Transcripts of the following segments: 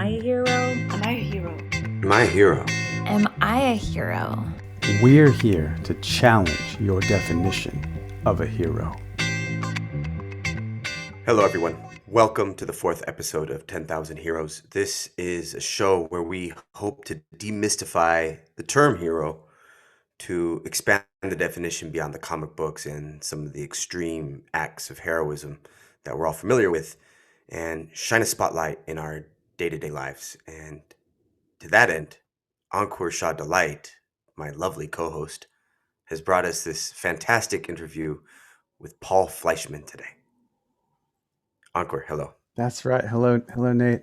I a hero? Am I a hero? Am I a hero? Am I a hero? We're here to challenge your definition of a hero. Hello, everyone. Welcome to the fourth episode of 10,000 Heroes. This is a show where we hope to demystify the term hero to expand the definition beyond the comic books and some of the extreme acts of heroism that we're all familiar with and shine a spotlight in our day-to-day lives. And to that end, Ankur Shah Delight, my lovely co-host, has brought us this fantastic interview with Paul Fleischman today. Ankur, hello. That's right. Hello, Nate.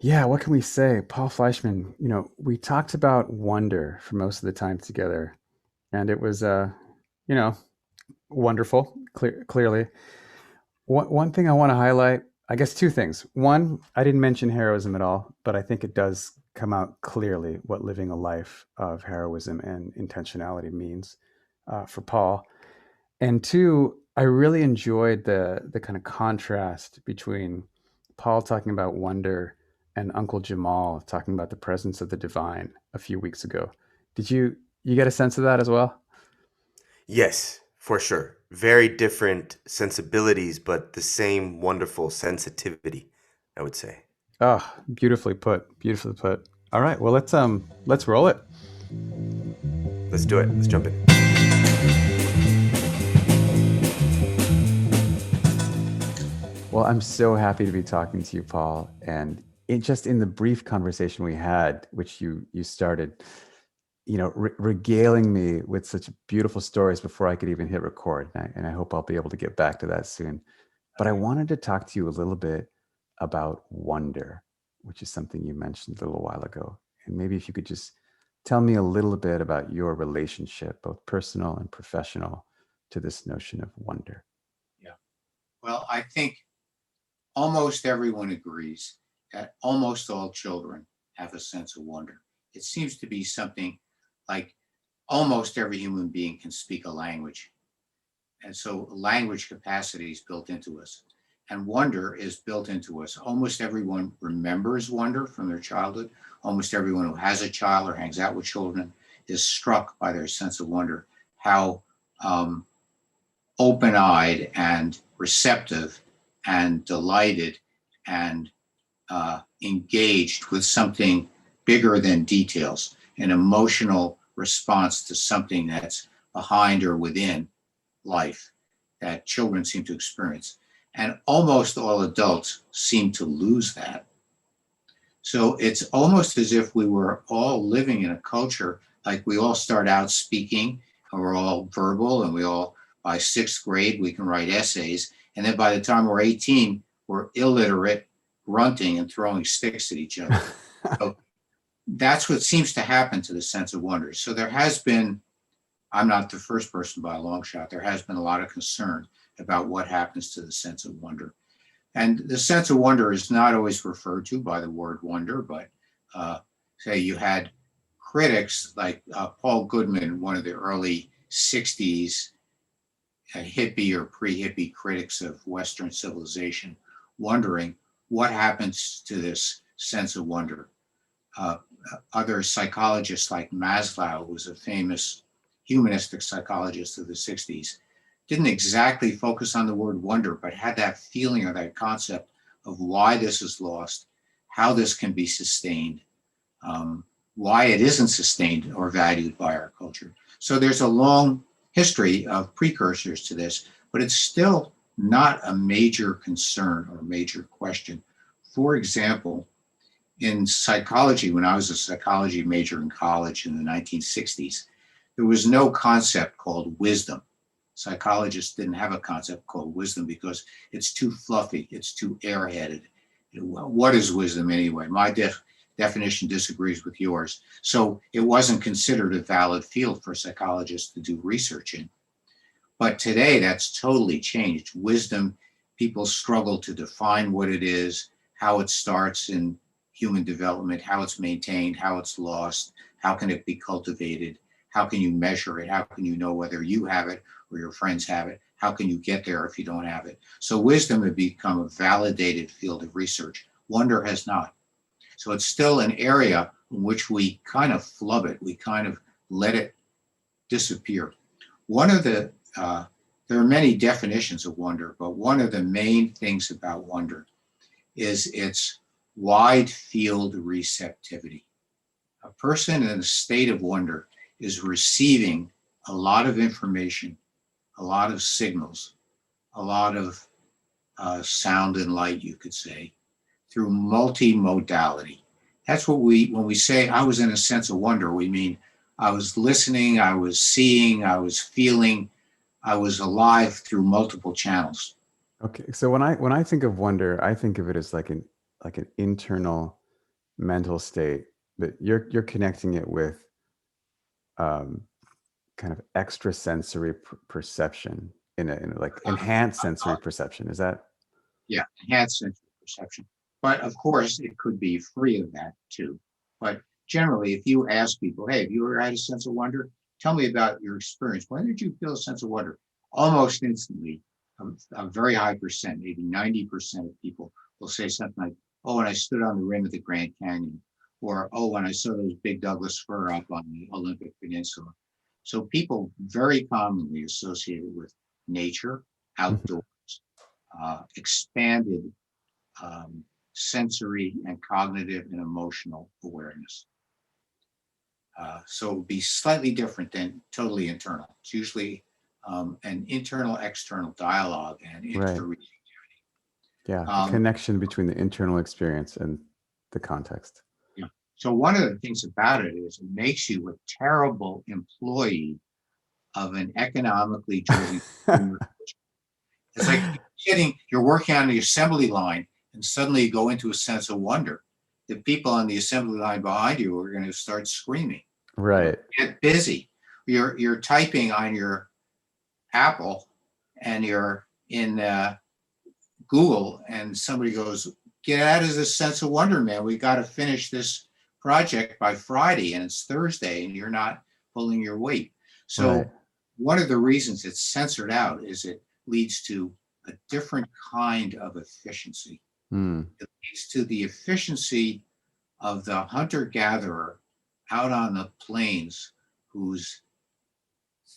Yeah, what can we say? Paul Fleischman, we talked about wonder for most of the time together, and it was, wonderful, clearly. One thing I want to highlight, I guess two things. One, I didn't mention heroism at all, but I think it does come out clearly what living a life of heroism and intentionality means for Paul. And two, I really enjoyed the kind of contrast between Paul talking about wonder and Uncle Jamal talking about the presence of the divine a few weeks ago. Did you get a sense of that as well? Yes, for sure. Very different sensibilities, but the same wonderful sensitivity, I would say. Oh, beautifully put. Beautifully put. All right, well let's roll it. Let's do it. Let's jump in. Well, I'm so happy to be talking to you, Paul. And just in the brief conversation we had, which you started, regaling me with such beautiful stories before I could even hit record. And I hope I'll be able to get back to that soon. But I wanted to talk to you a little bit about wonder, which is something you mentioned a little while ago. And maybe if you could just tell me a little bit about your relationship, both personal and professional, to this notion of wonder. Yeah. Well, I think almost everyone agrees that almost all children have a sense of wonder. It seems to be something like almost every human being can speak a language. And so language capacity is built into us. And wonder is built into us. Almost everyone remembers wonder from their childhood. Almost everyone who has a child or hangs out with children is struck by their sense of wonder, how open-eyed and receptive and delighted and engaged with something bigger than details, an emotional response to something that's behind or within life that children seem to experience. And almost all adults seem to lose that. So it's almost as if we were all living in a culture, like we all start out speaking and we're all verbal and we all, by sixth grade, we can write essays. And then by the time we're 18, we're illiterate, grunting and throwing sticks at each other. So that's what seems to happen to the sense of wonder. So there has been, I'm not the first person by a long shot, there has been a lot of concern about what happens to the sense of wonder. And the sense of wonder is not always referred to by the word wonder, but say you had critics like Paul Goodman, one of the early 60s hippie or pre-hippie critics of Western civilization, wondering what happens to this sense of wonder. Other psychologists like Maslow, who was a famous humanistic psychologist of the 60s, didn't exactly focus on the word wonder, but had that feeling or that concept of why this is lost, how this can be sustained, why it isn't sustained or valued by our culture. So there's a long history of precursors to this, but it's still not a major concern or major question. For example, in psychology, when I was a psychology major in college in the 1960s, there was no concept called wisdom. Psychologists didn't have a concept called wisdom because it's too fluffy, it's too airheaded. What is wisdom anyway? My definition disagrees with yours. So it wasn't considered a valid field for psychologists to do research in. But today that's totally changed. Wisdom, people struggle to define what it is, how it starts in human development, how it's maintained, how it's lost, how can it be cultivated, how can you measure it, how can you know whether you have it or your friends have it, how can you get there if you don't have it. So wisdom had become a validated field of research. Wonder has not. So it's still an area in which we kind of flub it. We kind of let it disappear. One of the, there are many definitions of wonder, but one of the main things about wonder is its wide field receptivity. A person in a state of wonder is receiving a lot of information, a lot of signals, a lot of sound and light, you could say, through multimodality. That's what when we say I was in a sense of wonder, we mean I was listening, I was seeing, I was feeling, I was alive through multiple channels. Okay, so when I think of wonder, I think of it as like an internal mental state that you're connecting it with kind of extrasensory perception in a like enhanced sensory perception. Is that? Yeah, enhanced sensory perception. But of course, it could be free of that too. But generally, if you ask people, hey, have you ever had a sense of wonder? Tell me about your experience. When did you feel a sense of wonder? Almost instantly, a very high percent, maybe 90% of people will say something like, oh, when I stood on the rim of the Grand Canyon, or oh, when I saw those big Douglas fir up on the Olympic Peninsula. So people very commonly associate it with nature, outdoors, expanded sensory and cognitive and emotional awareness. So it would be slightly different than totally internal. It's usually an internal-external dialogue and interreactivity. Yeah, the connection between the internal experience and the context. Yeah. So one of the things about it is it makes you a terrible employee of an economically driven. It's like you're working on the assembly line and suddenly you go into a sense of wonder. The people on the assembly line behind you are going to start screaming. Right. Get busy. You're typing on your Apple and you're in Google and somebody goes, get out of this sense of wonder, man. We got to finish this project by Friday and it's Thursday and you're not pulling your weight. So one of the reasons it's censored out is it leads to a different kind of efficiency. It leads to the efficiency of the hunter-gatherer out on the plains who's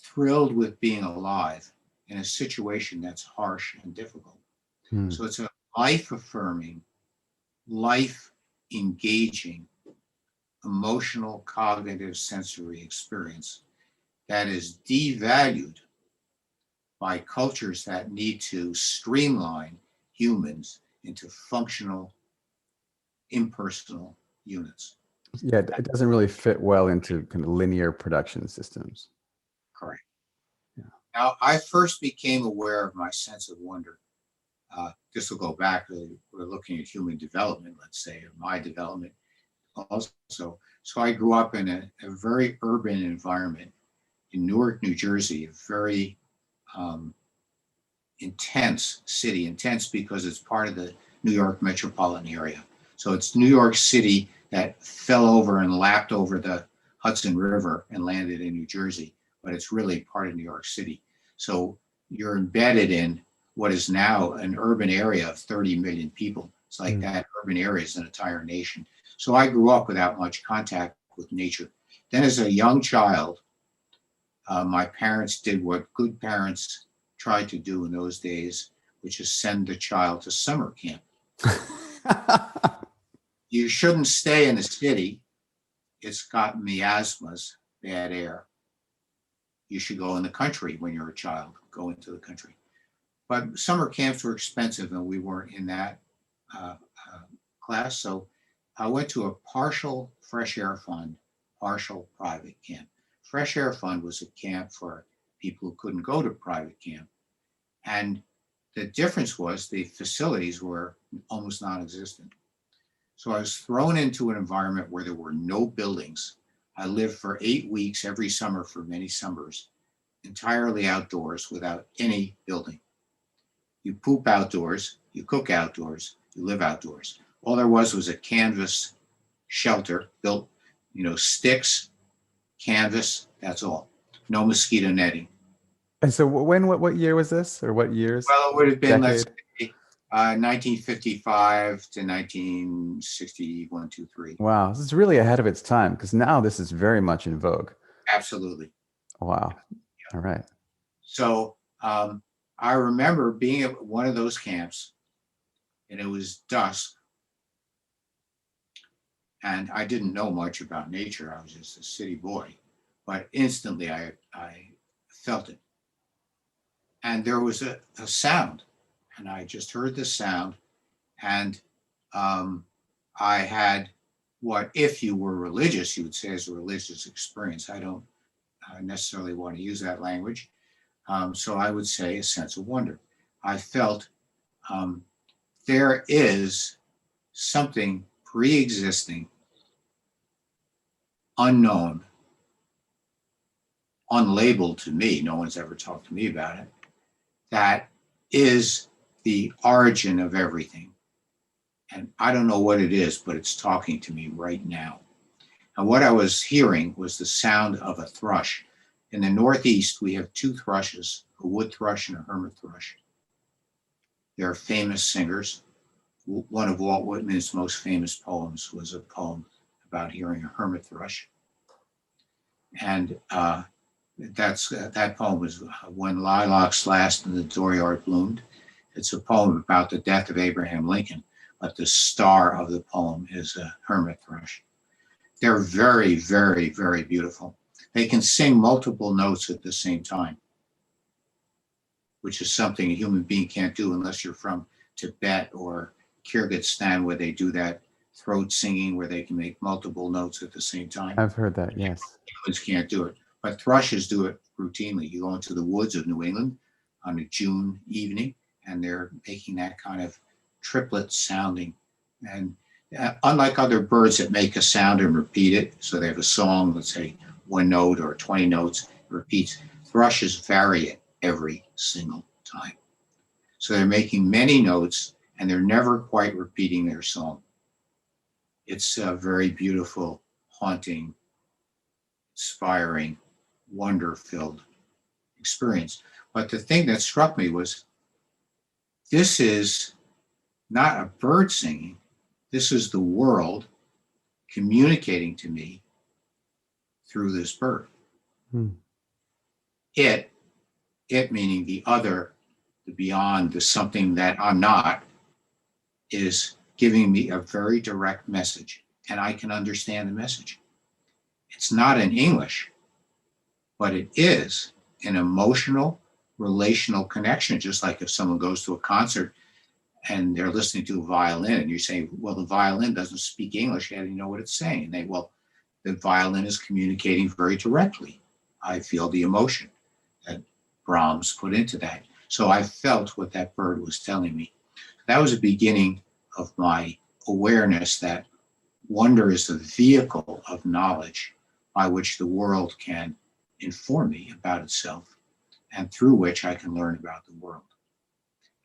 thrilled with being alive in a situation that's harsh and difficult. So it's a life-affirming, life-engaging, emotional, cognitive, sensory experience that is devalued by cultures that need to streamline humans into functional, impersonal units. Yeah, it doesn't really fit well into kind of linear production systems. Correct. Yeah. Now, I first became aware of my sense of wonder. This will go back, we're looking at human development, let's say, or my development also. So I grew up in a very urban environment in Newark, New Jersey, a very intense city, intense because it's part of the New York metropolitan area. So it's New York City that fell over and lapped over the Hudson River and landed in New Jersey, but it's really part of New York City. So you're embedded in what is now an urban area of 30 million people. It's like that urban area is an entire nation. So I grew up without much contact with nature. Then as a young child, my parents did what good parents tried to do in those days, which is send the child to summer camp. You shouldn't stay in the city. It's got miasmas, bad air. You should go in the country when you're a child, go into the country. But summer camps were expensive and we weren't in that class. So I went to a partial fresh air fund, partial private camp. Fresh Air Fund was a camp for people who couldn't go to private camp. And the difference was the facilities were almost non-existent. So I was thrown into an environment where there were no buildings. I lived for 8 weeks every summer for many summers, entirely outdoors without any building. You poop outdoors, you cook outdoors, you live outdoors. All there was a canvas shelter built, sticks, canvas, that's all. No mosquito netting. And so what year was this, or what years? Well, it would have been, Decade? let's say, 1955 to 1961, 2, 3. Wow, this is really ahead of its time because now this is very much in vogue. Absolutely. Wow. All right. So I remember being at one of those camps, and it was dusk, and I didn't know much about nature. I was just a city boy, but instantly I felt it. And there was a sound, and I just heard the sound, and I had what, if you were religious, you would say is a religious experience. I don't necessarily want to use that language. So I would say a sense of wonder. I felt there is something pre-existing, unknown, unlabeled to me. No one's ever talked to me about it. That is the origin of everything. And I don't know what it is, but it's talking to me right now. And what I was hearing was the sound of a thrush. In the Northeast, we have two thrushes, a wood thrush and a hermit thrush. They're famous singers. One of Walt Whitman's most famous poems was a poem about hearing a hermit thrush. And that poem was When Lilacs Last and the Dooryard Bloomed. It's a poem about the death of Abraham Lincoln, but the star of the poem is a hermit thrush. They're very, very, very beautiful. They can sing multiple notes at the same time, which is something a human being can't do unless you're from Tibet or Kyrgyzstan, where they do that throat singing where they can make multiple notes at the same time. I've heard that, yes. Humans can't do it, but thrushes do it routinely. You go into the woods of New England on a June evening, and they're making that kind of triplet sounding. And unlike other birds that make a sound and repeat it, so they have a song, let's say 1 note or 20 notes, it repeats. Thrushes vary it every single time. So they're making many notes, and they're never quite repeating their song. It's a very beautiful, haunting, inspiring, wonder-filled experience. But the thing that struck me was, this is not a bird singing. This is the world communicating to me through this bird. It meaning the other, the beyond, the something that I'm not, is giving me a very direct message, and I can understand the message. It's not in English, but it is an emotional, relational connection. Just like if someone goes to a concert and they're listening to a violin, and you say, well, the violin doesn't speak English, how do you know what it's saying? And they, well, the violin is communicating very directly. I feel the emotion that Brahms put into that. So I felt what that bird was telling me. That was the beginning of my awareness that wonder is the vehicle of knowledge by which the world can inform me about itself, and through which I can learn about the world.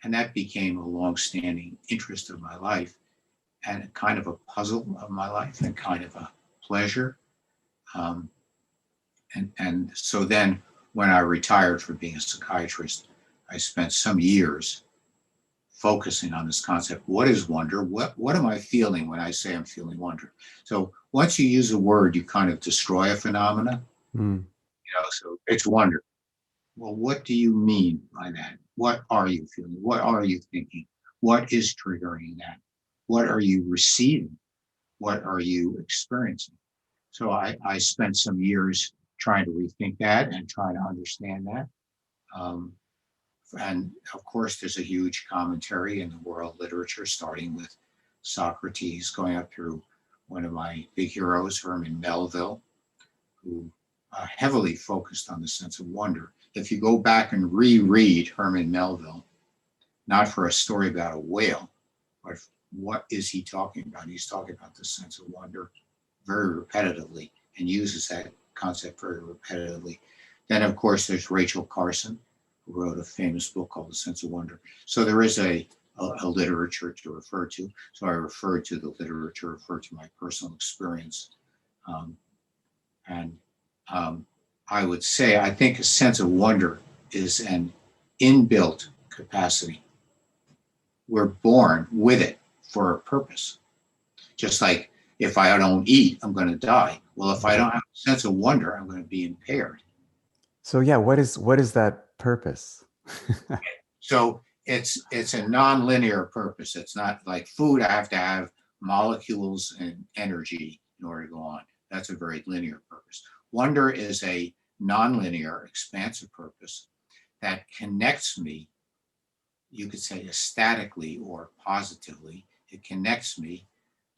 And that became a long-standing interest of my life, and kind of a puzzle of my life, and kind of a pleasure. And so then when I retired from being a psychiatrist, I spent some years focusing on this concept. What is wonder? What am I feeling when I say I'm feeling wonder? So once you use a word, you kind of destroy a phenomena. So it's wonder. Well, what do you mean by that? What are you feeling? What are you thinking? What is triggering that? What are you receiving? What are you experiencing? So I spent some years trying to rethink that and trying to understand that. And of course, there's a huge commentary in the world literature, starting with Socrates, going up through one of my big heroes, Herman Melville, who heavily focused on the sense of wonder. If you go back and reread Herman Melville, not for a story about a whale, but what is he talking about? He's talking about the sense of wonder very repetitively, and uses that concept very repetitively. Then, of course, there's Rachel Carson, who wrote a famous book called The Sense of Wonder. So there is a literature to refer to. So I refer to the literature, refer to my personal experience. I would say, I think a sense of wonder is an inbuilt capacity we're born with it for a purpose. Just like if I don't eat, I'm going to die. Well, if I don't have a sense of wonder, I'm going to be impaired. So yeah, what is that purpose? So it's a non-linear purpose. It's not like food. I have to have molecules and energy in order to go on. That's a very linear purpose. Wonder is a non-linear, expansive purpose that connects me, you could say aesthetically or positively. It connects me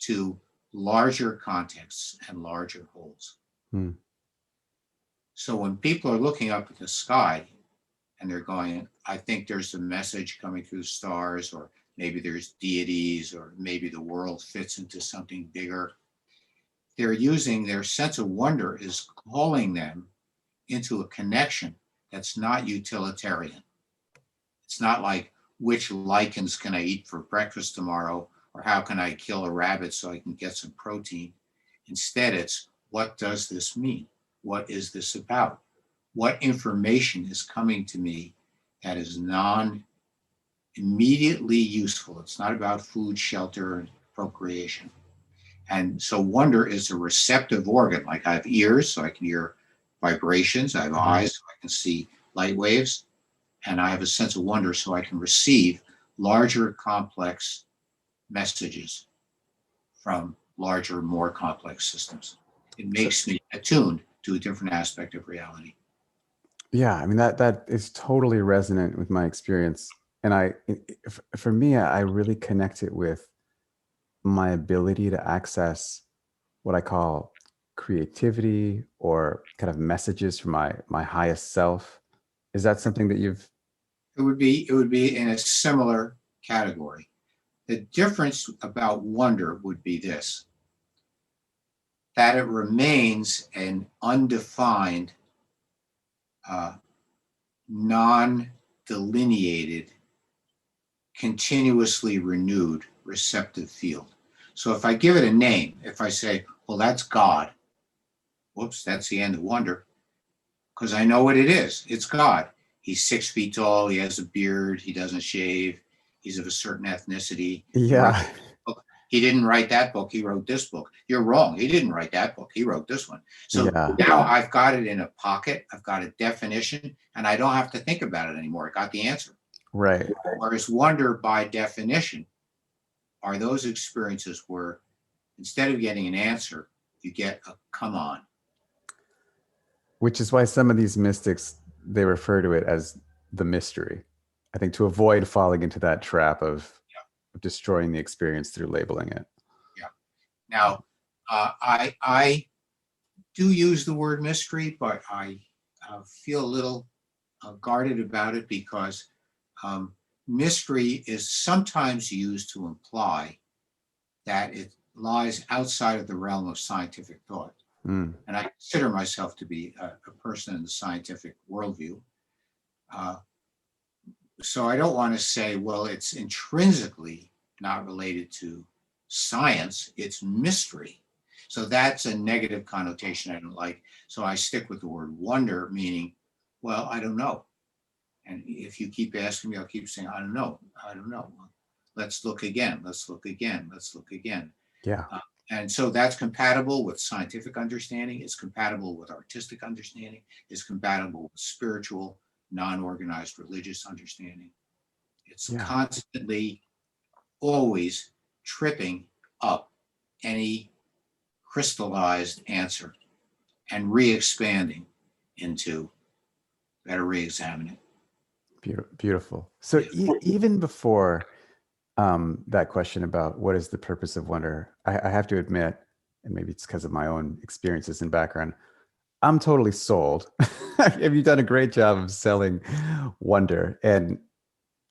to larger contexts and larger wholes. Hmm. So when people are looking up at the sky and they're going, I think there's a message coming through the stars, or maybe there's deities, or maybe the world fits into something bigger, they're using their sense of wonder is calling them into a connection that's not utilitarian. It's not like, which lichens can I eat for breakfast tomorrow, or how can I kill a rabbit so I can get some protein? Instead, it's, what does this mean? What is this about? What information is coming to me that is non-immediately useful? It's not about food, shelter, and procreation. And so wonder is a receptive organ. Like I have ears, so I can hear vibrations. I have eyes, so I can see light waves. And I have a sense of wonder, so I can receive larger, complex messages from larger, more complex systems. It makes me attuned to a different aspect of reality. Yeah, I mean that is totally resonant with my experience, and for me, I really connect it with my ability to access what I call creativity or kind of messages from my highest self. Is that something that you've? It would be in a similar category. The difference about wonder would be this, that it remains an undefined, non-delineated, continuously renewed receptive field. So if I give it a name, if I say, well, that's God, whoops, that's the end of wonder, because I know what it is. It's God. He's 6 feet tall. He has a beard. He doesn't shave. He's of a certain ethnicity. Yeah, He didn't write that book. He wrote this book. You're wrong. He didn't write that book. He wrote this one. So yeah, now I've got it in a pocket. I've got a definition, and I don't have to think about it anymore. I got the answer. right. Whereas wonder, by definition, are those experiences where instead of getting an answer, you get a come on. Which is why some of these mystics, they refer to it as the mystery. I think to avoid falling into that trap of destroying the experience through labeling it. Yeah. Now, I do use the word mystery, but I feel a little guarded about it because mystery is sometimes used to imply that it lies outside of the realm of scientific thought. And I consider myself to be a person in the scientific worldview. So I don't want to say, well, it's intrinsically not related to science, it's mystery. So that's a negative connotation I don't like. So I stick with the word wonder, meaning, well, I don't know. And if you keep asking me, I'll keep saying, I don't know. I don't know. Let's look again. Let's look again. Let's look again. Yeah. And so that's compatible with scientific understanding. It's compatible with artistic understanding. It's compatible with spiritual, non-organized religious understanding. It's constantly, always tripping up any crystallized answer and re-expanding into better re-examine it. Beautiful. So even before that question about what is the purpose of wonder, I have to admit, and maybe it's because of my own experiences and background, I'm totally sold. You've done a great job of selling wonder. And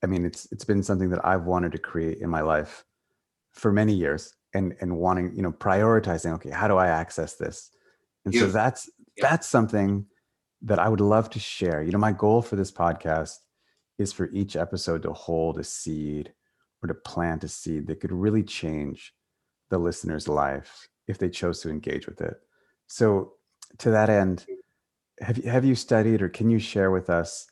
I mean, it's been something that I've wanted to create in my life for many years and wanting, prioritizing, okay, how do I access this? And so that's something that I would love to share. My goal for this podcast is for each episode to hold a seed or to plant a seed that could really change the listener's life if they chose to engage with it. So to that end, have you studied, or can you share with us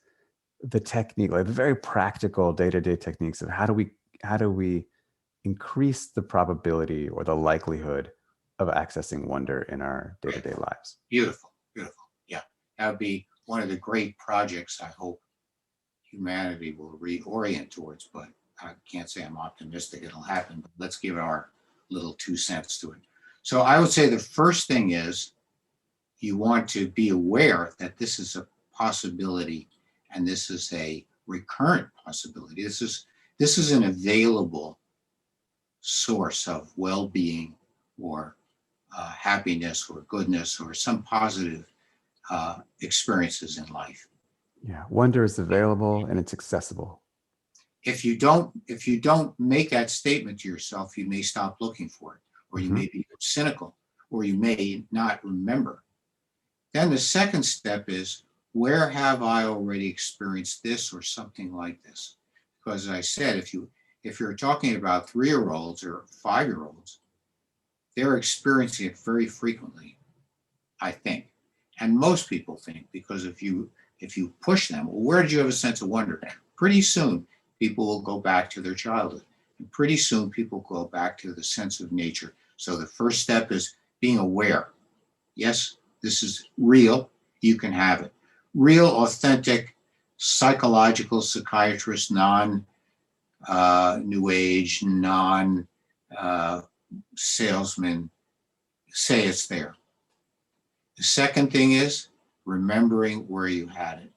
the technique, like the very practical day-to-day techniques of how do we how do we increase the probability or the likelihood of accessing wonder in our day-to-day lives? Beautiful, beautiful. Yeah, that would be one of the great projects I hope humanity will reorient towards, but I can't say I'm optimistic it'll happen, but let's give our little 2 cents to it. So I would say the first thing is you want to be aware that this is a possibility and this is a recurrent possibility. This is an available source of well-being or happiness or goodness or some positive experiences in life. Yeah, wonder is available and it's accessible. If you don't make that statement to yourself, you may stop looking for it, or you may be cynical, or you may not remember. Then the second step is, where have I already experienced this or something like this? Because as I said, if you're talking about 3-year-olds or 5-year-olds, they're experiencing it very frequently, I think. And most people think, because if you push them, well, where did you have a sense of wonder? Pretty soon, people will go back to their childhood. And pretty soon, people go back to the sense of nature. So the first step is being aware. Yes, this is real. You can have it. Real, authentic, psychological psychiatrist, non-New Age, non-salesman, say it's there. The second thing is remembering where you had it,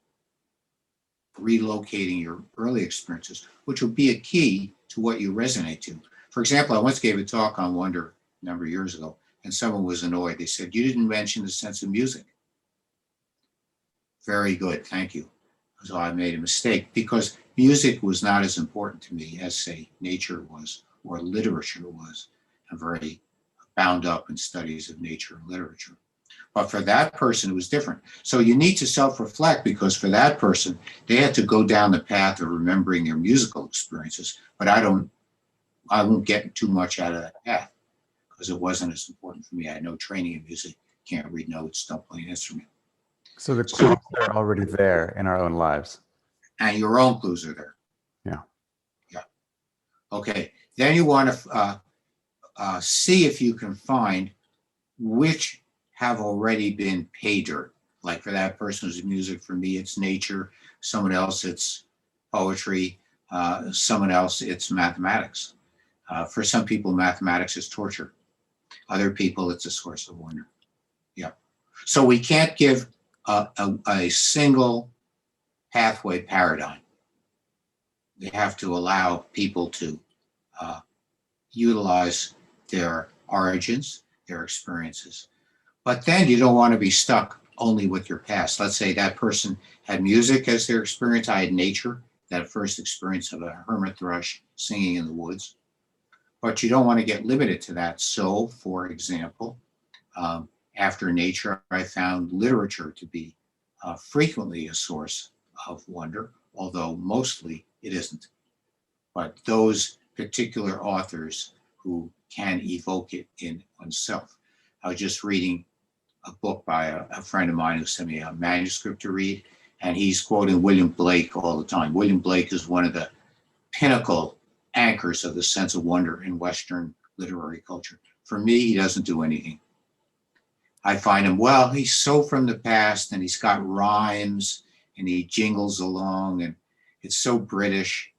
relocating your early experiences, which will be a key to what you resonate to. For example, I once gave a talk on wonder a number of years ago, and someone was annoyed. They said, "You didn't mention the sense of music." Very good, thank you. So I made a mistake, because music was not as important to me as, say, nature was or literature was. I'm very bound up in studies of nature and literature. But for that person, it was different. So you need to self-reflect, because for that person, they had to go down the path of remembering their musical experiences. But I won't get too much out of that path, because it wasn't as important for me. I had no training in music, can't read notes, don't play an instrument. So the clues are already there in our own lives. And your own clues are there. Yeah. Yeah. Okay. Then you want to see if you can find which have already been pay dirt. Like for that person, it's music. For me, it's nature. Someone else, it's poetry. Someone else, it's mathematics. For some people, mathematics is torture. Other people, it's a source of wonder. Yeah. So we can't give a single pathway paradigm. We have to allow people to utilize their origins, their experiences. But then you don't want to be stuck only with your past. Let's say that person had music as their experience. I had nature, that first experience of a hermit thrush singing in the woods. But you don't want to get limited to that. So, for example, after nature, I found literature to be frequently a source of wonder, although mostly it isn't. But those particular authors who can evoke it in oneself. I was just reading a book by a friend of mine who sent me a manuscript to read, and he's quoting William Blake all the time. William Blake is one of the pinnacle anchors of the sense of wonder in Western literary culture. For me, he doesn't do anything. I find him, well, he's so from the past, and he's got rhymes, and he jingles along, and it's so British.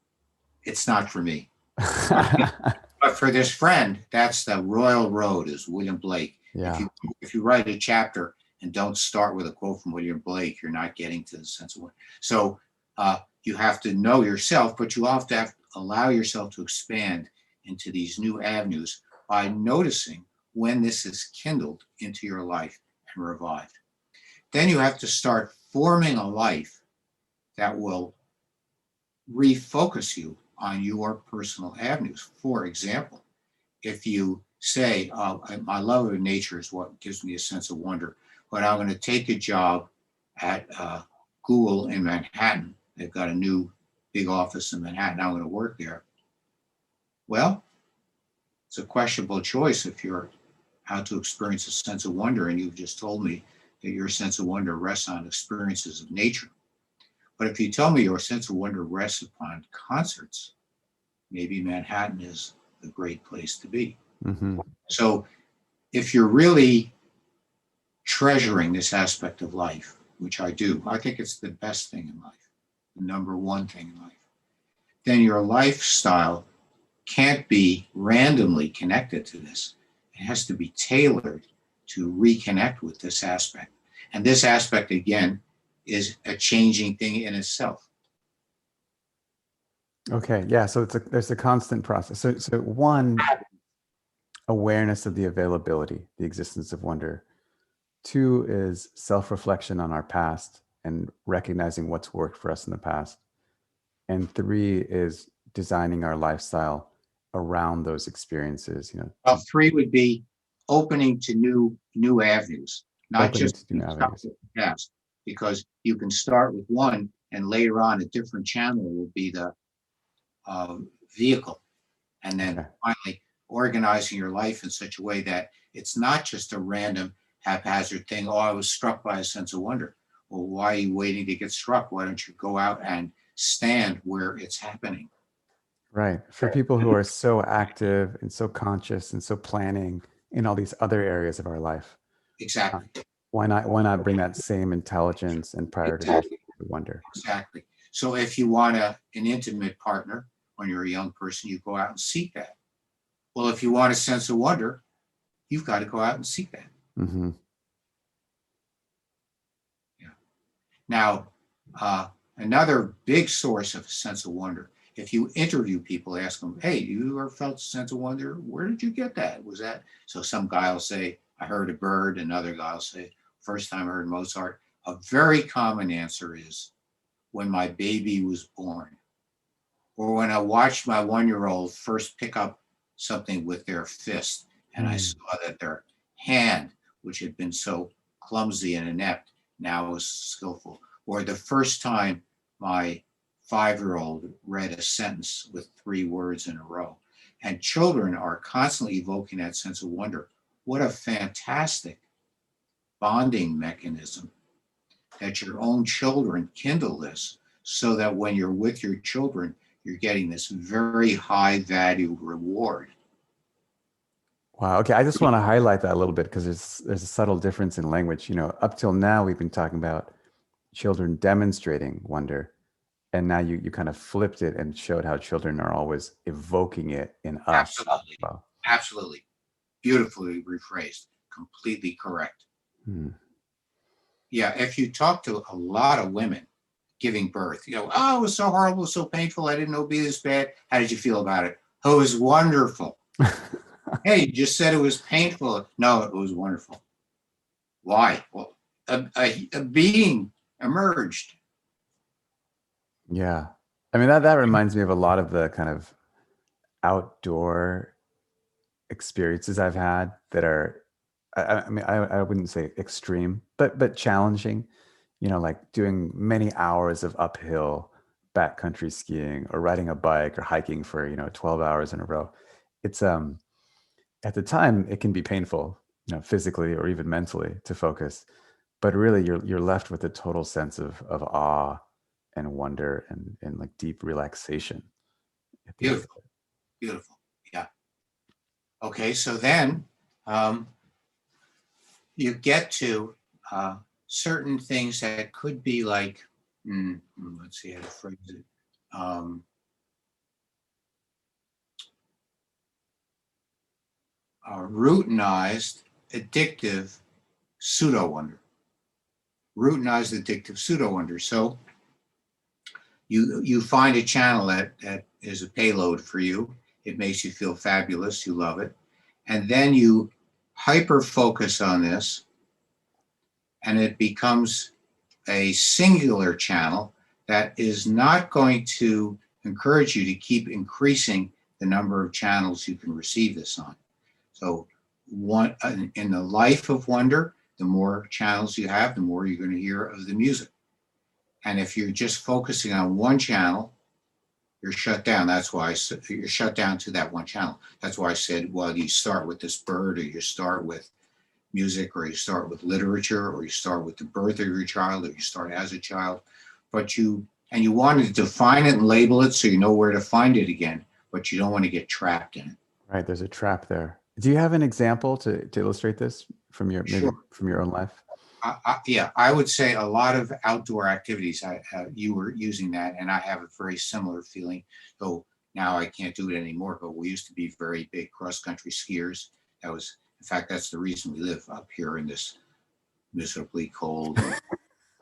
It's not for me. But for this friend, that's the royal road, is William Blake. Yeah. If you write a chapter and don't start with a quote from William Blake, you're not getting to the sense of wonder. So you have to know yourself, but you have to allow yourself to expand into these new avenues by noticing when this is kindled into your life and revived. Then you have to start forming a life that will refocus you on your personal avenues. For example, if you say, my love of nature is what gives me a sense of wonder, but I'm going to take a job at Google in Manhattan. They've got a new big office in Manhattan. I'm going to work there. Well, it's a questionable choice if you're out to experience a sense of wonder, and you've just told me that your sense of wonder rests on experiences of nature. But if you tell me your sense of wonder rests upon concerts, maybe Manhattan is a great place to be. Mm-hmm. So if you're really treasuring this aspect of life, which I do, I think it's the best thing in life, the number one thing in life, then your lifestyle can't be randomly connected to this. It has to be tailored to reconnect with this aspect. And this aspect, again, is a changing thing in itself. Okay, yeah. So there's a constant process. So one, awareness of the availability, the existence of wonder. Two is self-reflection on our past and recognizing what's worked for us in the past. And three is designing our lifestyle around those experiences. Well, three would be opening to new avenues, not Opening just to new stuck avenues. with the past, because you can start with one and later on a different channel will be the vehicle. And then Okay. finally organizing your life in such a way that it's not just a random haphazard thing. Oh, I was struck by a sense of wonder. Well, why are you waiting to get struck? Why don't you go out and stand where it's happening? Right. For people who are so active and so conscious and so planning in all these other areas of our life, Exactly. why not bring that same intelligence and prioritization to wonder? Exactly. So if you want an intimate partner when you're a young person, you go out and seek that. Well, if you want a sense of wonder, you've got to go out and seek that. Mm-hmm. Yeah. Now, another big source of a sense of wonder, if you interview people, ask them, hey, you ever felt a sense of wonder? Where did you get that? Was that? So some guy will say, I heard a bird. Another guy will say, first time I heard Mozart. A very common answer is when my baby was born, or when I watched my 1-year-old first pick up something with their fist, and I saw that their hand, which had been so clumsy and inept, now was skillful. Or the first time my 5-year-old read a sentence with 3 words in a row. And children are constantly evoking that sense of wonder. What a fantastic bonding mechanism that your own children kindle this, so that when you're with your children, you're getting this very high value reward. Wow. Okay. I just want to highlight that a little bit because there's a subtle difference in language. Up till now, we've been talking about children demonstrating wonder. And now you kind of flipped it and showed how children are always evoking it in us. Absolutely. Wow. Absolutely. Beautifully rephrased. Completely correct. Hmm. Yeah. If you talk to a lot of women giving birth, oh, it was so horrible, so painful. I didn't know it'd be this bad. How did you feel about it? Oh, it was wonderful. Hey, you just said it was painful. No, it was wonderful. Why? Well, a being emerged. Yeah. I mean, that reminds me of a lot of the kind of outdoor experiences I've had that are, I mean, I wouldn't say extreme, but challenging, like doing many hours of uphill backcountry skiing or riding a bike or hiking for, 12 hours in a row. It's, at the time it can be painful, physically or even mentally to focus, but really you're left with a total sense of awe and wonder and like deep relaxation at the end of Beautiful. Beautiful. Yeah. Okay. So then you get to certain things that could be like, let's see how to phrase it. Routinized, addictive pseudo wonder. Routinized, addictive pseudo wonder. So you find a channel that is a payload for you. It makes you feel fabulous. You love it. And then you hyper focus on this, and it becomes a singular channel that is not going to encourage you to keep increasing the number of channels you can receive this on. So in the life of wonder, the more channels you have, the more you're going to hear of the music. And if you're just focusing on one channel, you're shut down. That's why you're shut down to that one channel. That's why I said, well, you start with this bird, or you start with music, or you start with literature, or you start with the birth of your child, or you start as a child. But you wanted to define it and label it so you know where to find it again, but you don't want to get trapped in it. Right. There's a trap there. Do you have an example to illustrate this from your maybe Sure. from your own life? Yeah, I would say a lot of outdoor activities. You were using that, and I have a very similar feeling. Though now I can't do it anymore. But we used to be very big cross-country skiers. That was, in fact, that's the reason we live up here in this miserably cold, and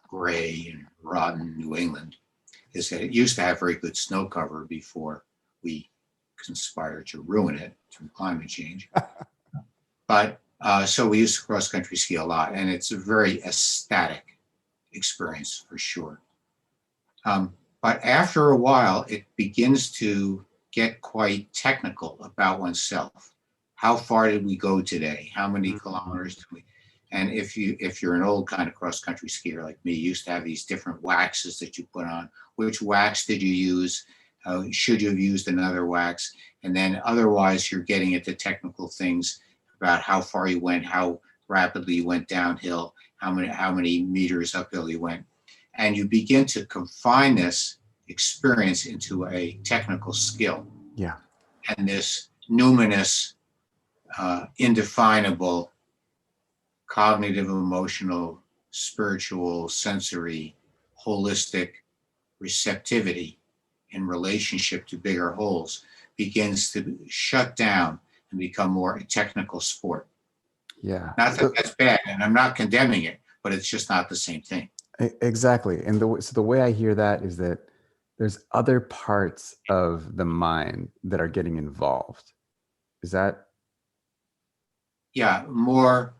gray, and rotten New England. Is that it used to have very good snow cover before we conspired to ruin it through climate change. But so we used to cross country ski a lot, and it's a very ecstatic experience for sure. But after a while, it begins to get quite technical about oneself. How far did we go today? How many kilometers did we? And if you're an old kind of cross country skier like me, you used to have these different waxes that you put on. Which wax did you use? Should you have used another wax? And then otherwise, you're getting into technical things about how far you went, how rapidly you went downhill, how many meters uphill you went. And you begin to confine this experience into a technical skill. Yeah. And this numinous, indefinable, cognitive, emotional, spiritual, sensory, holistic receptivity in relationship to bigger wholes begins to shut down and become more a technical sport. Yeah. Not that that's bad, and I'm not condemning it, but it's just not the same thing. Exactly. And so the way I hear that is that there's other parts of the mind that are getting involved. Is that? Yeah, more,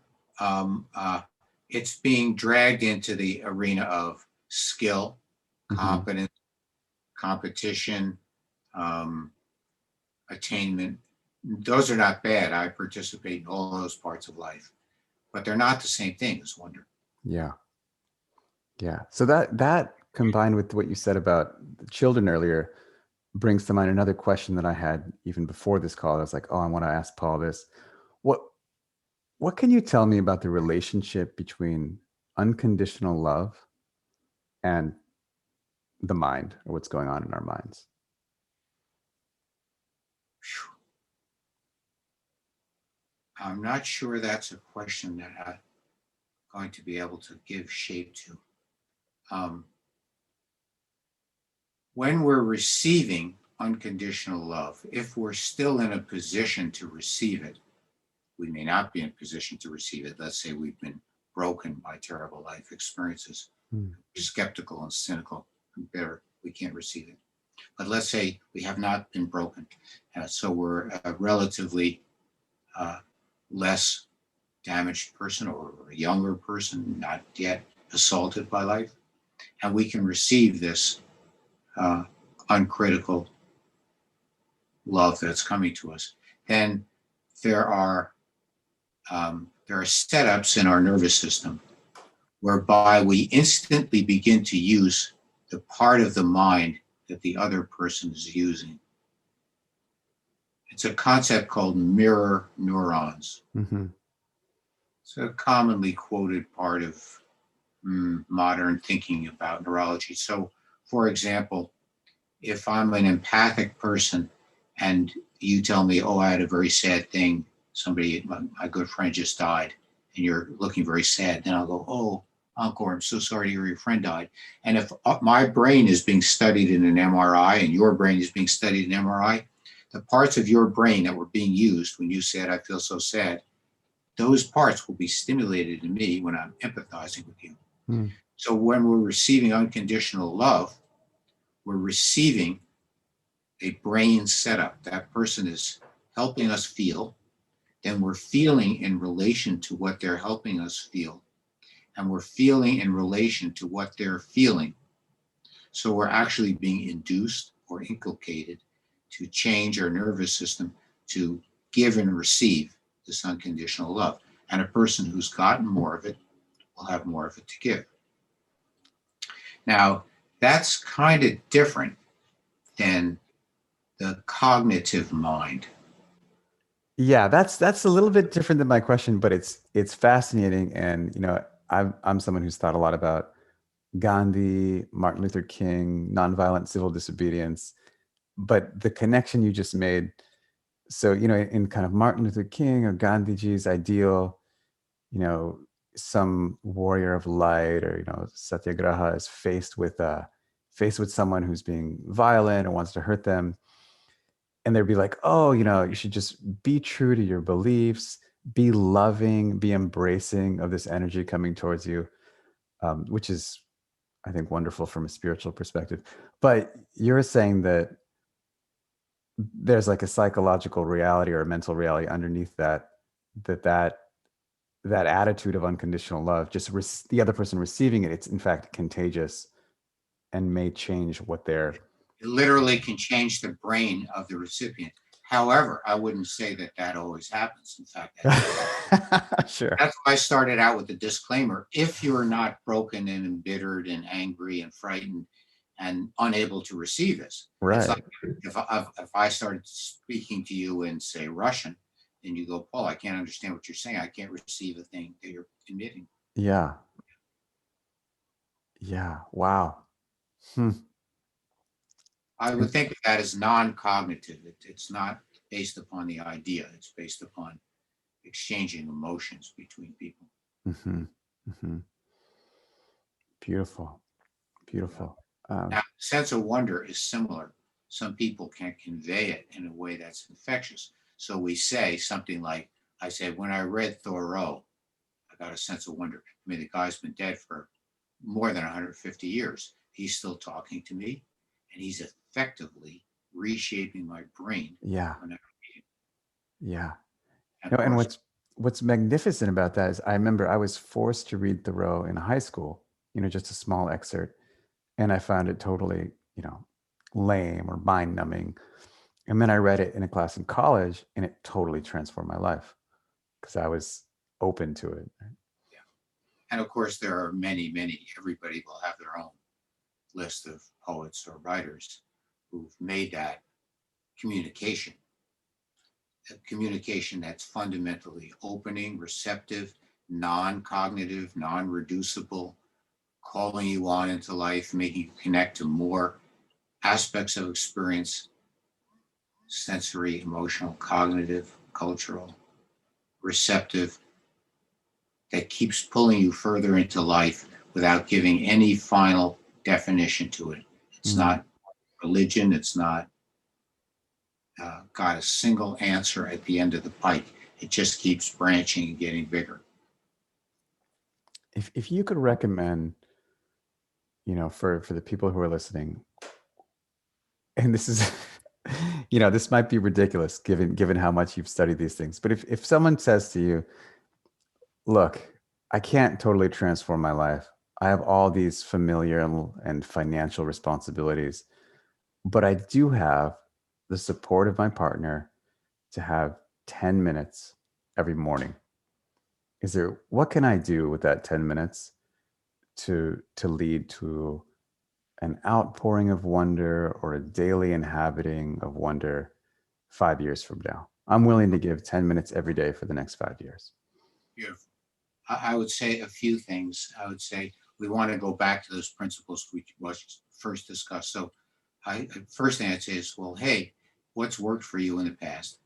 it's being dragged into the arena of skill, competence, competition, attainment. Those are not bad. I participate in all those parts of life, but they're not the same thing as wonder. Yeah. Yeah. So that combined with what you said about the children earlier brings to mind another question that I had even before this call. I was like, oh, I want to ask Paul this. What can you tell me about the relationship between unconditional love and the mind, or what's going on in our minds? I'm not sure that's a question that I'm going to be able to give shape to. When we're receiving unconditional love, if we're still in a position to receive it, we may not be in a position to receive it. Let's say we've been broken by terrible life experiences, skeptical and cynical and bitter. We can't receive it. But let's say we have not been broken. So we're a relatively less damaged person, or a younger person, not yet assaulted by life. And we can receive this uncritical love that's coming to us. Then there are setups in our nervous system whereby we instantly begin to use the part of the mind that the other person is using. It's a concept called mirror neurons. It's a commonly quoted part of modern thinking about neurology. So, for example, if I'm an empathic person and you tell me, oh, I had a very sad thing, somebody, my good friend just died, and you're looking very sad, then I'll go, oh, Uncle, I'm so sorry to hear your friend died. And if my brain is being studied in an MRI and your brain is being studied in an MRI, the parts of your brain that were being used when you said, I feel so sad, those parts will be stimulated in me when I'm empathizing with you. So when we're receiving unconditional love, we're receiving a brain setup. That person is helping us feel, then we're feeling in relation to what they're helping us feel, and we're feeling in relation to what they're feeling. So we're actually being induced or inculcated to change our nervous system to give and receive this unconditional love. And a person who's gotten more of it will have more of it to give. Now, that's kind of different than the cognitive mind. Yeah, that's a little bit different than my question, but it's fascinating. And I'm someone who's thought a lot about Gandhi, Martin Luther King, nonviolent civil disobedience. But the connection you just made, so, in kind of Martin Luther King or Gandhiji's ideal, some warrior of light, or, satyagraha is faced with someone who's being violent or wants to hurt them. And they'd be like, oh, you should just be true to your beliefs, be loving, be embracing of this energy coming towards you, which is, I think, wonderful from a spiritual perspective. But you're saying that there's like a psychological reality or a mental reality underneath that attitude of unconditional love, just the other person receiving it, it's in fact contagious and may change what they're. It literally can change the brain of the recipient. However, I wouldn't say that always happens. In fact, Sure. That's why I started out with the disclaimer. If you're not broken and embittered and angry and frightened and unable to receive this, right. It's like if I started speaking to you in, say, Russian, and you go, Paul, I can't understand what you're saying. I can't receive a thing that you're emitting. Yeah. Wow. I would think of that as non-cognitive. It's not based upon the idea. It's based upon exchanging emotions between people. Mm-hmm. Mm-hmm. Beautiful. Now, sense of wonder is similar. Some people can convey it in a way that's infectious. So we say something like, I said, when I read Thoreau, I got a sense of wonder. I mean, the guy's been dead for more than 150 years. He's still talking to me, and he's effectively reshaping my brain. Yeah. Yeah. And what's magnificent about that is I remember I was forced to read Thoreau in high school, just a small excerpt. And I found it totally, lame or mind numbing. And then I read it in a class in college, and it totally transformed my life because I was open to it. Yeah. And of course, there are many, everybody will have their own list of poets or writers who've made that communication, a communication that's fundamentally opening, receptive, non-cognitive, non-reducible, calling you on into life, making you connect to more aspects of experience, sensory, emotional, cognitive, cultural, receptive, that keeps pulling you further into life without giving any final definition to it. It's not religion. It's not got a single answer at the end of the pike. It just keeps branching and getting bigger. If you could recommend, for the people who are listening, and this is, this might be ridiculous given how much you've studied these things, but if someone says to you, look, I can't totally transform my life. I have all these familial and financial responsibilities, but I do have the support of my partner to have 10 minutes every morning. What can I do with that 10 minutes to lead to an outpouring of wonder or a daily inhabiting of wonder 5 years from now? I'm willing to give 10 minutes every day for the next 5 years. Beautiful. I would say a few things. I would say we want to go back to those principles we first discussed. So first thing I'd say is, well, hey, what's worked for you in the past?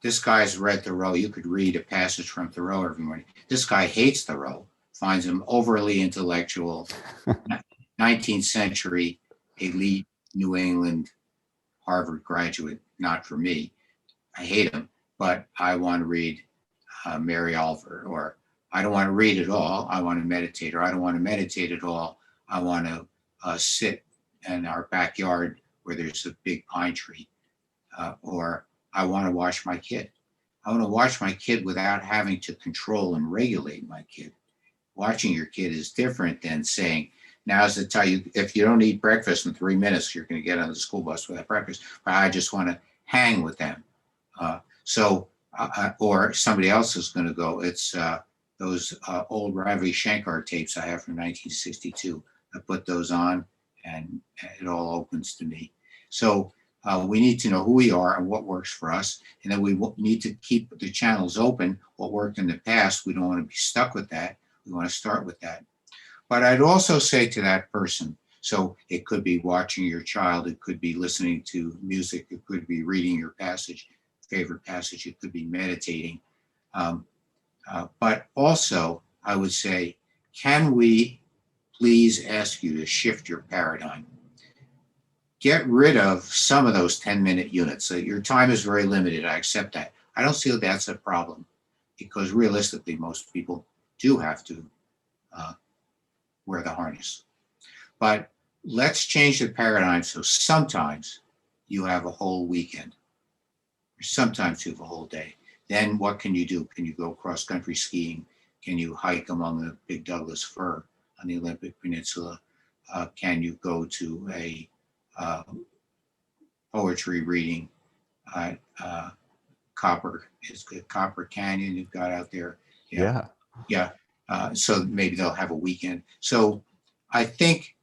This guy's read Thoreau. You could read a passage from Thoreau every morning. This guy hates Thoreau, finds him overly intellectual, 19th century elite New England Harvard graduate. Not for me. I hate him, but I want to read Mary Oliver, or I don't want to read at all. I want to meditate, or I don't want to meditate at all. I want to sit in our backyard where there's a big pine tree, or I want to watch my kid. I want to watch my kid without having to control and regulate my kid. Watching your kid is different than saying, now's the time, if you don't eat breakfast in 3 minutes, you're going to get on the school bus without breakfast. But I just want to hang with them. Or somebody else is going to go. It's those old Ravi Shankar tapes I have from 1962. I put those on, and it all opens to me. So we need to know who we are and what works for us. And then we need to keep the channels open. What worked in the past, we don't want to be stuck with that. We want to start with that. But I'd also say to that person, So it could be watching your child, it could be listening to music, it could be reading your favorite passage, it could be meditating. But also, I would say, can we please ask you to shift your paradigm? Get rid of some of those 10-minute units. So your time is very limited. I accept that. I don't see that that's a problem, because realistically, most people do have to wear the harness. But let's change the paradigm so sometimes you have a whole weekend, or sometimes you have a whole day. Then what can you do? Can you go cross-country skiing? Can you hike among the big Douglas fir on the Olympic Peninsula? Can you go to a poetry reading at Copper Canyon you've got out there? Yeah. So maybe they'll have a weekend. So I think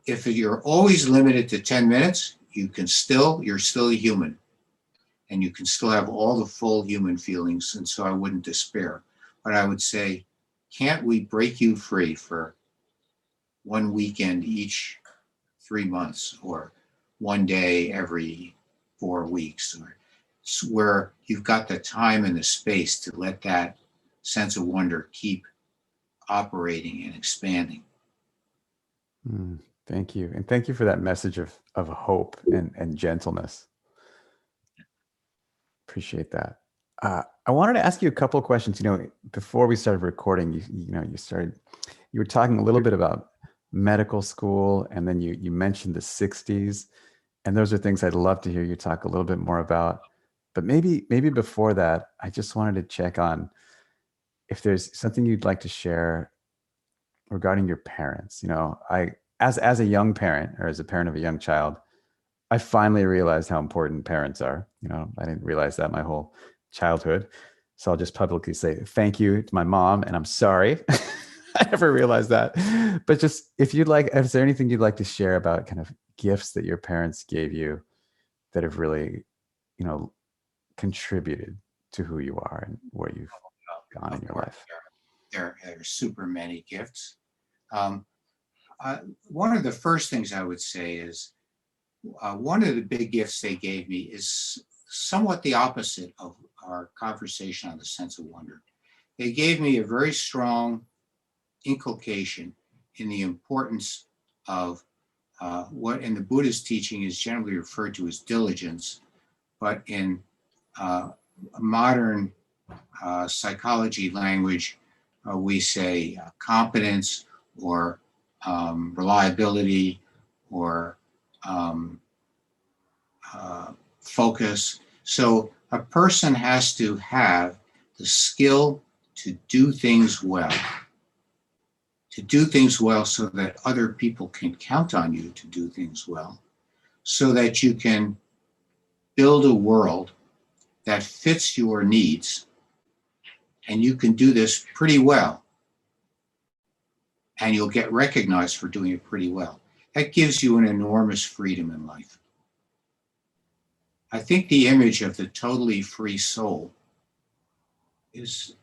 if you're always limited to 10 minutes, you're still a human, and you can still have all the full human feelings. And so I wouldn't despair, but I would say, can't we break you free for one weekend each 3 months, or one day every 4 weeks, or where you've got the time and the space to let that sense of wonder keep operating and expanding. Thank you. And thank you for that message of hope and gentleness. Appreciate that. I wanted to ask you a couple of questions. Before we started recording, you were talking a little bit about medical school, and then you mentioned the 60s, and those are things I'd love to hear you talk a little bit more about. But maybe before that, I just wanted to check on if there's something you'd like to share regarding your parents. As a young parent, or as a parent of a young child, I finally realized how important parents are. I didn't realize that my whole childhood. So I'll just publicly say thank you to my mom, and I'm sorry. I never realized that. But just is there anything you'd like to share about kind of gifts that your parents gave you that have really, contributed to who you are and where you've gone in your life? There are super many gifts. One of the first things I would say is, one of the big gifts they gave me is somewhat the opposite of our conversation on the sense of wonder. They gave me a very strong inculcation in the importance of what in the Buddhist teaching is generally referred to as diligence, but in modern psychology language, we say competence, or reliability, or focus. So a person has to have the skill to do things well, so that other people can count on you to do things well, so that you can build a world that fits your needs, and you can do this pretty well, and you'll get recognized for doing it pretty well. That gives you an enormous freedom in life. I think the image of the totally free soul is,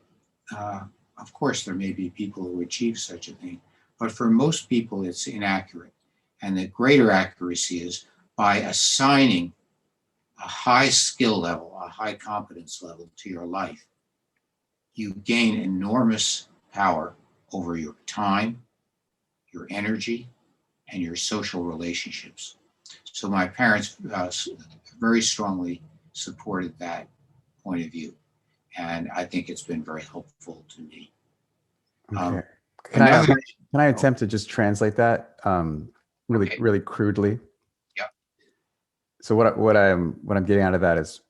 of course, there may be people who achieve such a thing, but for most people it's inaccurate. And the greater accuracy is by assigning a high skill level, a high competence level to your life. You gain enormous power over your time, your energy, and your social relationships. So my parents very strongly supported that point of view, and I think it's been very helpful to me. Okay. Can I attempt to just translate that really crudely? Yeah. So what I'm getting out of that is,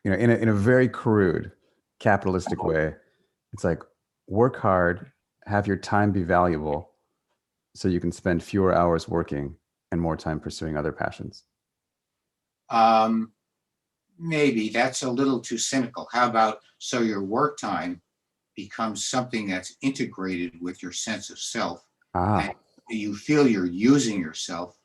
in a very crude capitalistic way, it's like, work hard, have your time be valuable, so you can spend fewer hours working and more time pursuing other passions. Maybe that's a little too cynical. How about, so your work time becomes something that's integrated with your sense of self, and you feel you're using yourself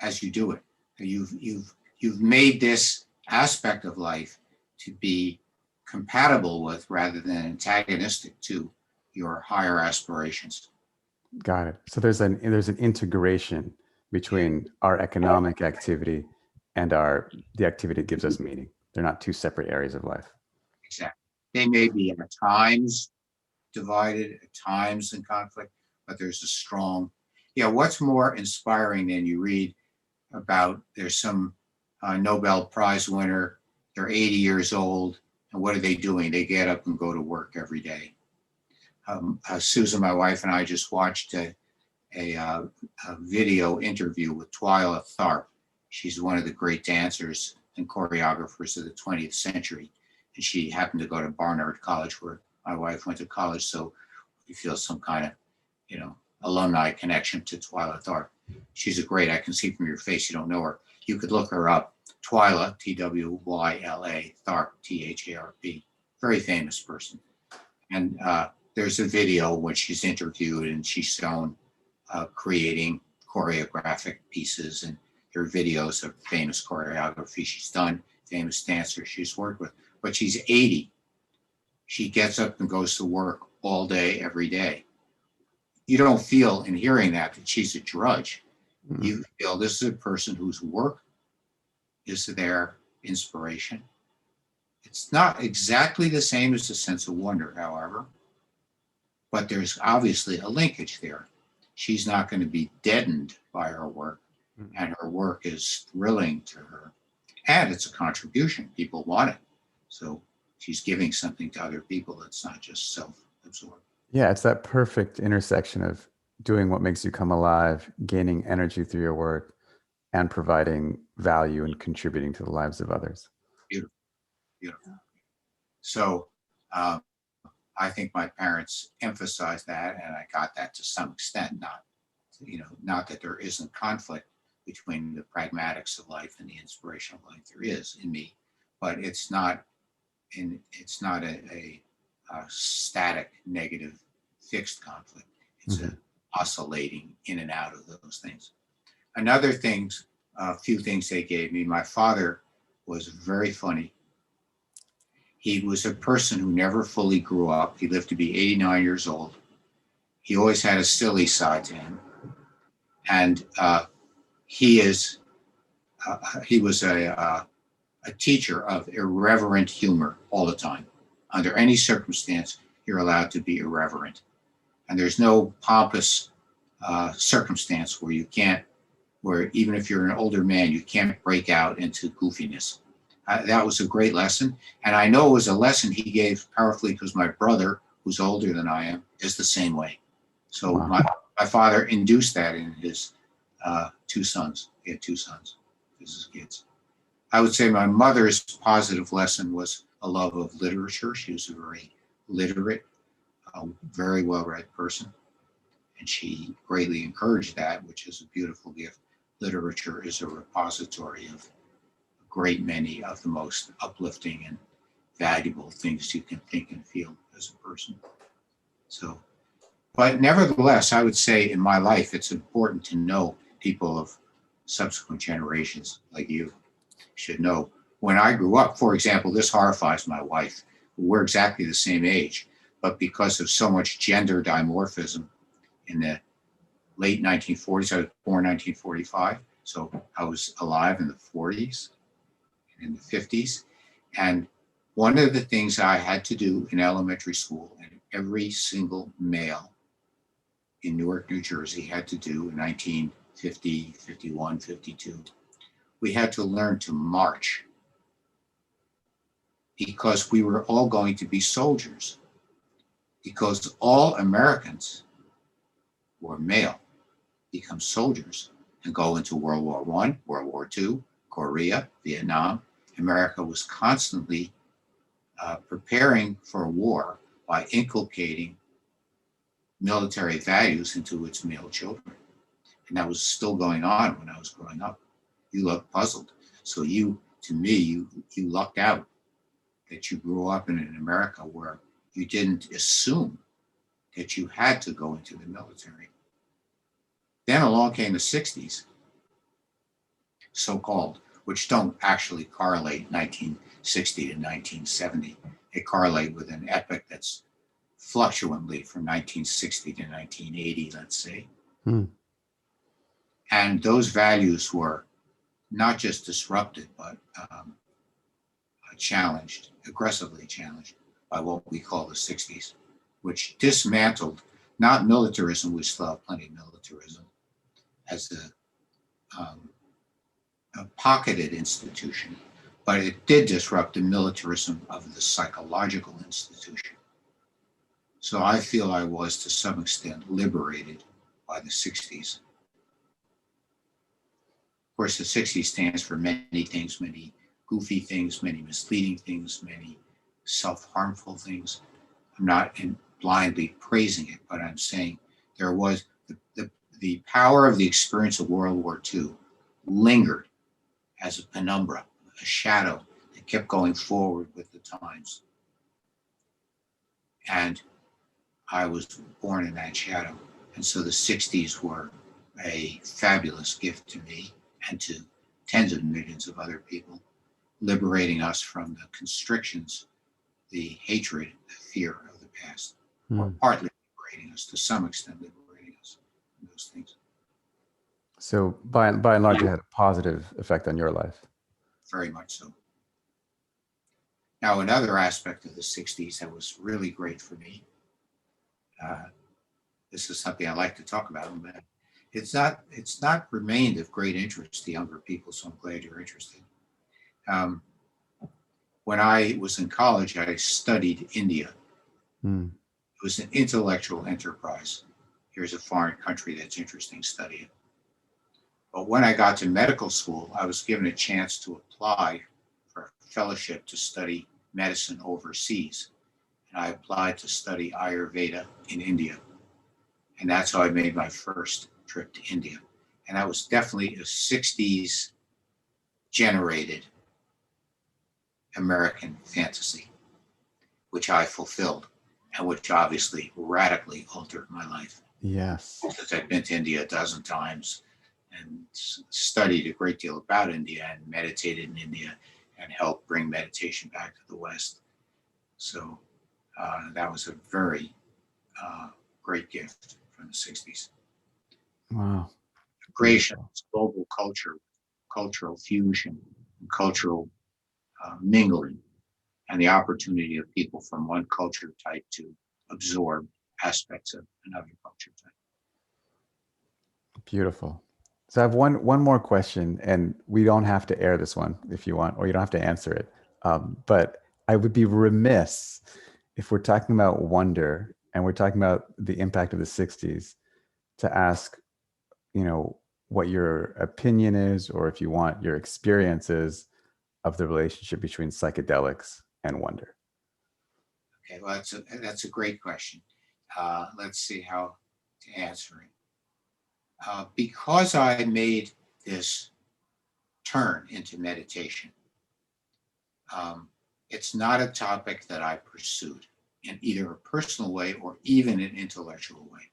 as you do it. You've made this aspect of life to be compatible with, rather than antagonistic to, your higher aspirations. Got it. So there's an integration between our economic activity and the activity that gives us meaning. They're not two separate areas of life. Exactly. They may be at times divided, at times in conflict, but there's a strong, what's more inspiring than you read about there's some Nobel Prize winner, they're 80 years old, and what are they doing? They get up and go to work every day. Susan, my wife, and I just watched a video interview with Twyla Tharp. She's one of the great dancers and choreographers of the 20th century. And she happened to go to Barnard College, where my wife went to college. So we feel some kind of, alumni connection to Twyla Tharp. She's I can see from your face, you don't know her. You could look her up. Twyla, Twyla, Tharp, Tharp. Very famous person. And there's a video when she's interviewed and she's shown creating choreographic pieces, and there are videos of famous choreography she's done, famous dancers she's worked with. But she's 80. She gets up and goes to work all day, every day. You don't feel in hearing that she's a drudge. Mm-hmm. You feel this is a person whose work is their inspiration. It's not exactly the same as the sense of wonder, however, but there's obviously a linkage there. She's not going to be deadened by her work, and her work is thrilling to her. And it's a contribution. People want it. So she's giving something to other people that's not just self-absorbed. Yeah, it's that perfect intersection of doing what makes you come alive, gaining energy through your work, and providing value and contributing to the lives of others. Beautiful. Beautiful. So I think my parents emphasized that, and I got that to some extent. Not that there isn't conflict between the pragmatics of life and the inspirational life. There is in me, but it's not a static, negative, fixed conflict. It's an oscillating in and out of those things. Another things, a few things they gave me. My father was very funny. He was a person who never fully grew up. He lived to be 89 years old. He always had a silly side to him. And he was a teacher of irreverent humor all the time. Under any circumstance, you're allowed to be irreverent. And there's no pompous circumstance where even if you're an older man, you can't break out into goofiness. That was a great lesson. And I know it was a lesson he gave powerfully because my brother, who's older than I am, is the same way. So wow. My father induced that in his two sons. He had two sons, his kids. I would say my mother's positive lesson was a love of literature. She was a very literate, very well-read person. And she greatly encouraged that, which is a beautiful gift. Literature is a repository of a great many of the most uplifting and valuable things you can think and feel as a person. So, but nevertheless, I would say in my life, it's important to know people of subsequent generations like you should know. When I grew up, for example, this horrifies my wife. We're exactly the same age, but because of so much gender dimorphism in the late 1940s, I was born 1945, so I was alive in the 40s and in the 50s. And one of the things I had to do in elementary school, and every single male in Newark, New Jersey had to do in 1950, 51, 52, we had to learn to march because we were all going to be soldiers, because all Americans were male become soldiers and go into World War I, World War II, Korea, Vietnam. America was constantly preparing for war by inculcating military values into its male children. And that was still going on when I was growing up. You look puzzled. So you lucked out that you grew up in an America where you didn't assume that you had to go into the military. Then along came the 60s, so-called, which don't actually correlate 1960 to 1970. They correlate with an epoch that's fluctuantly from 1960 to 1980, let's say. Hmm. And those values were not just disrupted, but challenged, aggressively challenged by what we call the 60s, which dismantled not militarism, we still have plenty of militarism, as a pocketed institution, but it did disrupt the militarism of the psychological institution. So I feel I was, to some extent, liberated by the 60s. Of course, the 60s stands for many things, many goofy things, many misleading things, many self-harmful things. I'm not blindly praising it, but I'm saying there was the power of the experience of World War II lingered as a penumbra, a shadow that kept going forward with the times. And I was born in that shadow. And so the 60s were a fabulous gift to me and to tens of millions of other people, liberating us from the constrictions, the hatred, the fear of the past, or partly liberating us, to some extent liberating us from those things. So by and large, it had a positive effect on your life. Very much so. Now, another aspect of the 60s that was really great for me, this is something I like to talk about, but it's not remained of great interest to younger people, so I'm glad you're interested. When I was in college, I studied India. It was an intellectual enterprise. Here's a foreign country that's interesting, study it. But when I got to medical school, I was given a chance to apply for a fellowship to study medicine overseas. And I applied to study Ayurveda in India. And that's how I made my first trip to India. And that was definitely a 60s generated American fantasy, which I fulfilled and which obviously radically altered my life. Yes. Because I've been to India a dozen times and studied a great deal about India and meditated in India and helped bring meditation back to the West. So that was a very great gift from the 60s. Wow. The creation of global culture, cultural fusion, and cultural mingling, and the opportunity of people from one culture type to absorb aspects of another culture type. Beautiful. So I have one more question, and we don't have to air this one if you want, or you don't have to answer it. But I would be remiss if we're talking about wonder and we're talking about the impact of the 60s to ask, what your opinion is, or if you want your experiences of the relationship between psychedelics and wonder. Okay, well, that's a great question. Let's see how to answer it. Because I made this turn into meditation, it's not a topic that I pursued in either a personal way or even an intellectual way.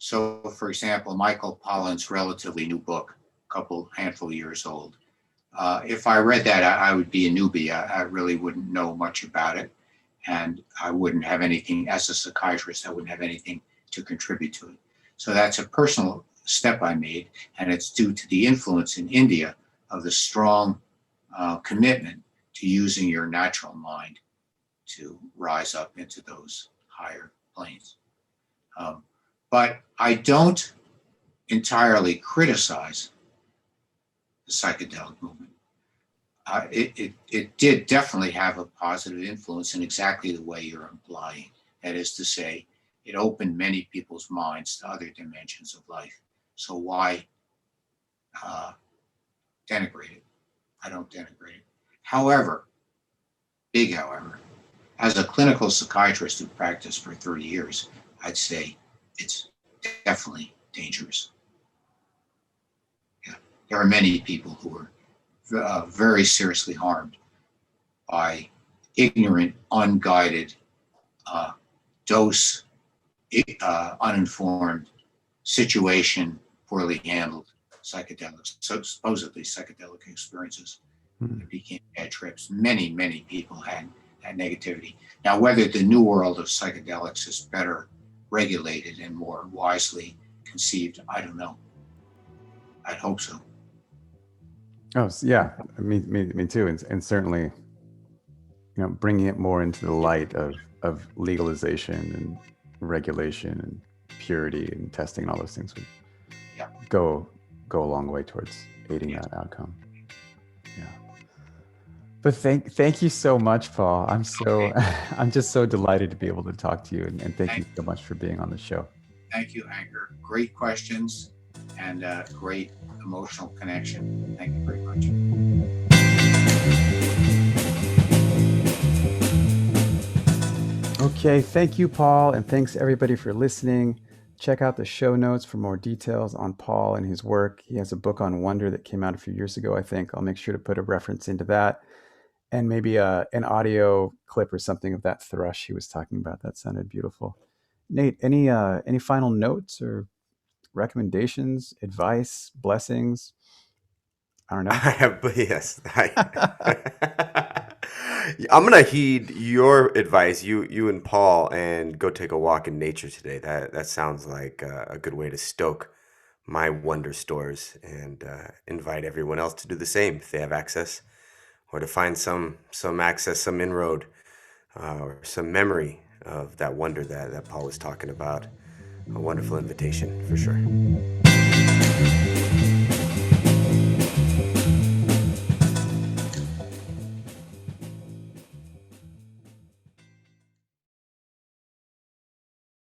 So, for example, Michael Pollan's relatively new book, handful of years old. If I read that, I would be a newbie. I really wouldn't know much about it. And I wouldn't have anything, as a psychiatrist, I wouldn't have anything to contribute to it. So that's a personal step I made, and it's due to the influence in India of the strong commitment to using your natural mind to rise up into those higher planes. But I don't entirely criticize the psychedelic movement. It did definitely have a positive influence in exactly the way you're implying. That is to say, it opened many people's minds to other dimensions of life. So why denigrate it? I don't denigrate it. However, big however, as a clinical psychiatrist who practiced for 30 years, I'd say it's definitely dangerous. Yeah. There are many people who are very seriously harmed by ignorant, unguided, dose, uninformed, situation, poorly handled psychedelics, supposedly psychedelic experiences. It became bad trips. Many, many people had negativity. Now, whether the new world of psychedelics is better regulated and more wisely conceived, I don't know. I'd hope so. Oh, yeah, me too, and certainly, bringing it more into the light of legalization and regulation and purity and testing and all those things would go a long way towards aiding that outcome. Yeah. But thank you so much, Paul. I'm just so delighted to be able to talk to you, and thank you so much for being on the show. Thank you, Anchor. Great questions and great emotional connection. Thank you very much. Okay, thank you, Paul, and thanks everybody for listening. Check out the show notes for more details on Paul and his work. He has a book on wonder that came out a few years ago, I think. I'll make sure to put a reference into that, and maybe an audio clip or something of that thrush he was talking about. That sounded beautiful. Nate, any final notes or recommendations, advice, blessings? I don't know. Yes. I'm gonna heed your advice, you and Paul, and go take a walk in nature today. That sounds like a good way to stoke my wonder stores, and invite everyone else to do the same if they have access, or to find some access, some inroad, or some memory of that wonder that Paul was talking about. A wonderful invitation for sure.